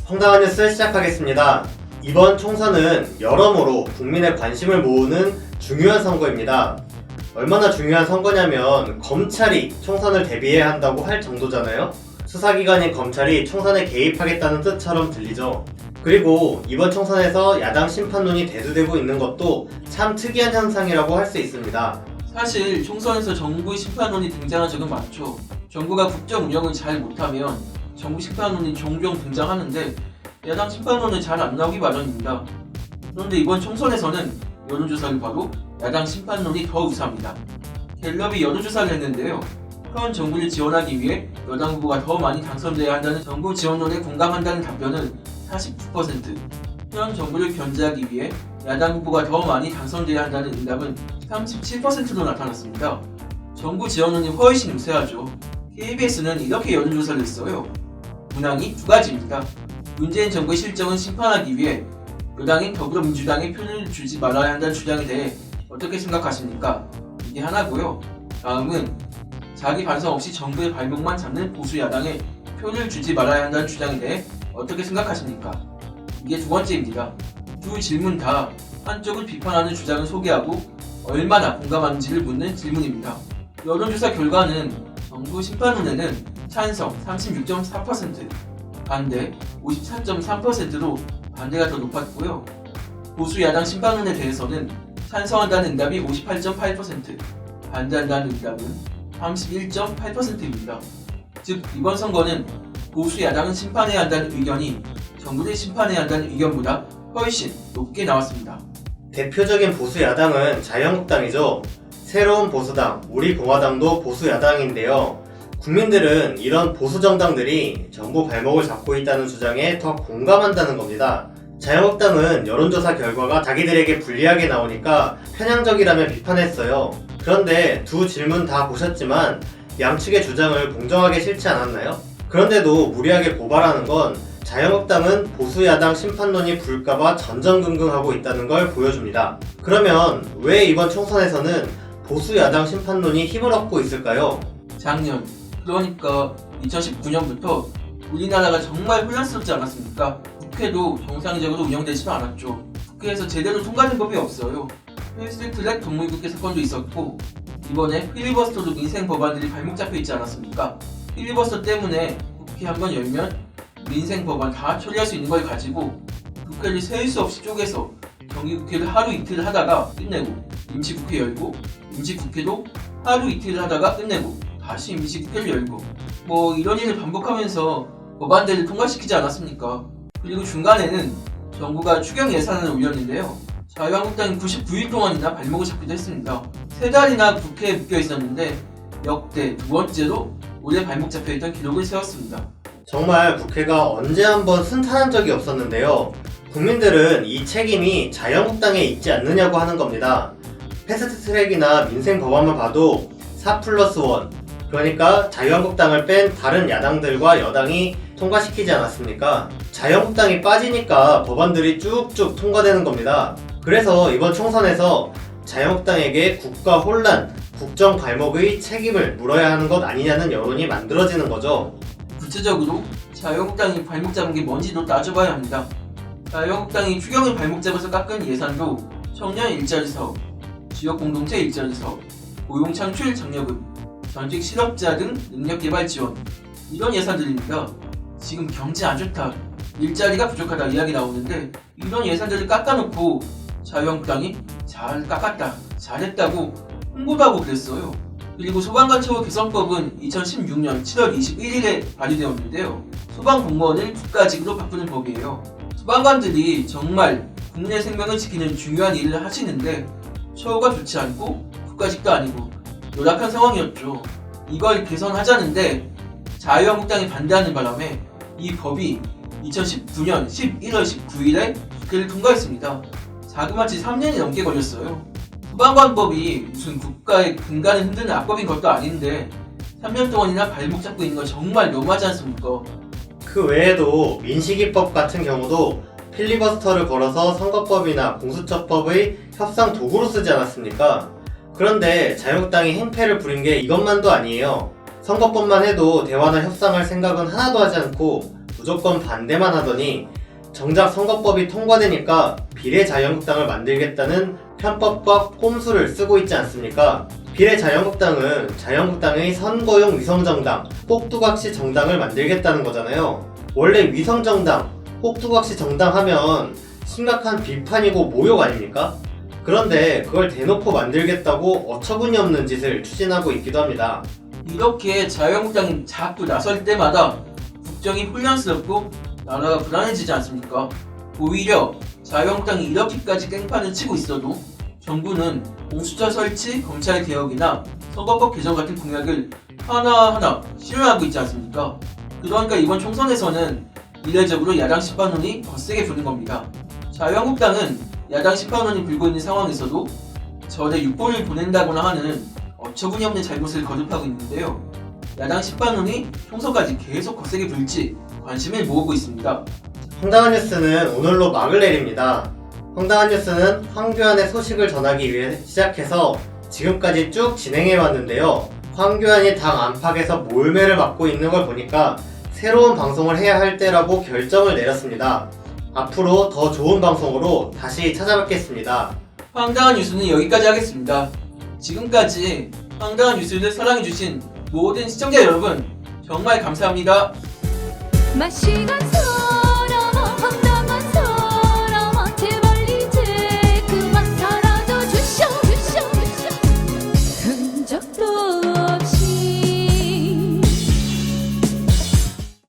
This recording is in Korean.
황당한 뉴스 시작하겠습니다. 이번 총선은 여러모로 국민의 관심을 모으는 중요한 선거입니다. 얼마나 중요한 선거냐면 검찰이 총선을 대비해야 한다고 할 정도잖아요. 수사기관인 검찰이 총선에 개입하겠다는 뜻처럼 들리죠. 그리고 이번 총선에서 야당 심판론이 대두되고 있는 것도 참 특이한 현상이라고 할 수 있습니다. 사실 총선에서 정부의 심판론이 등장한 적은 많죠. 정부가 국정 운영을 잘 못하면 정부 심판론이 종종 등장하는데 야당 심판론은 잘 안 나오기 마련입니다. 그런데 이번 총선에서는 여론조사를 봐도 야당 심판론이 더 우세합니다. 갤럽이 여론조사를 했는데요. 현 정부를 지원하기 위해 여당 후보가 더 많이 당선돼야 한다는 정부 지원론에 공감한다는 답변은 49%, 현 정부를 견제하기 위해 야당 후보가 더 많이 당선돼야 한다는 응답은 37%로 나타났습니다. 정부 지원론이 훨씬 우세하죠. KBS는 이렇게 여론조사를 했어요. 문항이 두 가지입니다. 문재인 정부의 실정은 심판하기 위해 여당인 더불어민주당에 표를 주지 말아야 한다는 주장에 대해 어떻게 생각하십니까? 이게 하나고요. 다음은 자기 반성 없이 정부의 발목만 잡는 보수 야당에 표를 주지 말아야 한다는 주장에 대해 어떻게 생각하십니까? 이게 두 번째입니다. 두 질문 다 한쪽을 비판하는 주장을 소개하고 얼마나 공감하는지를 묻는 질문입니다. 여론조사 결과는 정부 심판론에는 찬성 36.4%, 반대 54.3%로 반대가 더 높았고요. 보수 야당 심판론에 대해서는 찬성한다는 응답이 58.8%, 반대한다는 응답은 31.8%입니다. 즉 이번 선거는 보수 야당은 심판해야 한다는 의견이 정부를 심판해야 한다는 의견보다 훨씬 높게 나왔습니다. 대표적인 보수 야당은 자유한국당이죠. 새로운 보수당, 우리공화당도 보수 야당인데요. 국민들은 이런 보수 정당들이 정부 발목을 잡고 있다는 주장에 더 공감한다는 겁니다. 자유한국당은 여론조사 결과가 자기들에게 불리하게 나오니까 편향적이라며 비판했어요. 그런데 두 질문 다 보셨지만 양측의 주장을 공정하게 실지 않았나요? 그런데도 무리하게 고발하는 건 자유한국당은 보수야당 심판론이 불까봐 전전긍긍하고 있다는 걸 보여줍니다. 그러면 왜 이번 총선에서는 보수야당 심판론이 힘을 얻고 있을까요? 작년, 그러니까 2019년부터 우리나라가 정말 혼란스럽지 않았습니까? 국회도 정상적으로 운영되지도 않았죠. 국회에서 제대로 통과된 법이 없어요. 패스트트랙 동물국회 사건도 있었고 이번에 필리버스터도 민생 법안들이 발목 잡혀 있지 않았습니까? 필리버스터 때문에 국회 한번 열면 민생 법안 다 처리할 수 있는 걸 가지고 국회를 셀 수 없이 쪼개서 정기국회를 하루 이틀 하다가 끝내고 임시국회 열고 임시국회도 하루 이틀 하다가 끝내고 다시 임시국회를 열고 뭐 이런 일을 반복하면서 법안들을 통과시키지 않았습니까? 그리고 중간에는 정부가 추경 예산을 올렸는데요. 자유한국당이 99일 동안이나 발목을 잡기도 했습니다. 3달이나 국회에 묶여 있었는데 역대 두 번째로 올해 발목 잡혀있던 기록을 세웠습니다. 정말 국회가 언제 한번 순탄한 적이 없었는데요. 국민들은 이 책임이 자유한국당에 있지 않느냐고 하는 겁니다. 패스트트랙이나 민생 법안만 봐도 4+1, 그러니까 자유한국당을 뺀 다른 야당들과 여당이 통과시키지 않았습니까? 자유한국당이 빠지니까 법안들이 쭉쭉 통과되는 겁니다. 그래서 이번 총선에서 자유한국당에게 국가 혼란, 국정 발목의 책임을 물어야 하는 것 아니냐는 여론이 만들어지는 거죠. 구체적으로 자유한국당이 발목 잡은 게 뭔지도 따져봐야 합니다. 자유한국당이 추경을 발목 잡아서 깎은 예산도 청년 일자리 사업, 지역 공동체 일자리 사업, 고용 창출 장려금, 전직 실업자 등 능력 개발 지원 이런 예산들입니다. 지금 경제 안 좋다, 일자리가 부족하다 이야기 나오는데 이런 예산들을 깎아놓고 자유한국당이 잘 깎았다, 잘했다고 홍보도 하고 그랬어요. 그리고 소방관처우 개선법은 2016년 7월 21일에 발의되었는데요. 소방공무원을 국가직으로 바꾸는 법이에요. 소방관들이 정말 국민의 생명을 지키는 중요한 일을 하시는데 처우가 좋지 않고 국가직도 아니고 열악한 상황이었죠. 이걸 개선하자는데 자유한국당이 반대하는 바람에 이 법이 2019년 11월 19일에 국회를 통과했습니다. 자그마치 3년이 넘게 걸렸어요. 소방관법이 무슨 국가의 근간을 흔드는 악법인 것도 아닌데 3년 동안이나 발목 잡고 있는 건 정말 너무하지 않습니까? 그 외에도 민식이법 같은 경우도 필리버스터를 걸어서 선거법이나 공수처법의 협상 도구로 쓰지 않았습니까? 그런데 자유한국당이 행패를 부린 게 이것만도 아니에요. 선거법만 해도 대화나 협상할 생각은 하나도 하지 않고 무조건 반대만 하더니 정작 선거법이 통과되니까 비례자유한국당을 만들겠다는 편법과 꼼수를 쓰고 있지 않습니까? 비례자유한국당은 자유한국당의 선거용 위성정당, 꼭두각시 정당을 만들겠다는 거잖아요. 원래 위성정당, 꼭두각시 정당 하면 심각한 비판이고 모욕 아닙니까? 그런데 그걸 대놓고 만들겠다고 어처구니 없는 짓을 추진하고 있기도 합니다. 이렇게 자유한국당이 자꾸 나설 때마다 국정이 혼란스럽고 나라가 불안해지지 않습니까? 오히려 자유한국당이 이렇게까지 깽판을 치고 있어도 정부는 공수처 설치, 검찰 개혁이나 선거법 개정 같은 공약을 하나하나 실현하고 있지 않습니까? 그러니까 이번 총선에서는 이례적으로 야당 심판론이 더 세게 부는 겁니다. 자유한국당은 야당 심판론이 불고 있는 상황에서도 절에 육보를 보낸다거나 하는 어처구니 없는 잘못을 거듭하고 있는데요. 야당 심판론이 총선까지 계속 거세게 불지 관심을 모으고 있습니다. 황당한 뉴스는 오늘로 막을 내립니다. 황당한 뉴스는 황교안의 소식을 전하기 위해 시작해서 지금까지 쭉 진행해왔는데요. 황교안이 당 안팎에서 몰매를 맞고 있는 걸 보니까 새로운 방송을 해야 할 때라고 결정을 내렸습니다. 앞으로 더 좋은 방송으로 다시 찾아뵙겠습니다. 황당한 뉴스는 여기까지 하겠습니다. 지금까지 황당한 뉴스를 사랑해주신 모든 시청자 여러분 정말 감사합니다. 마시면서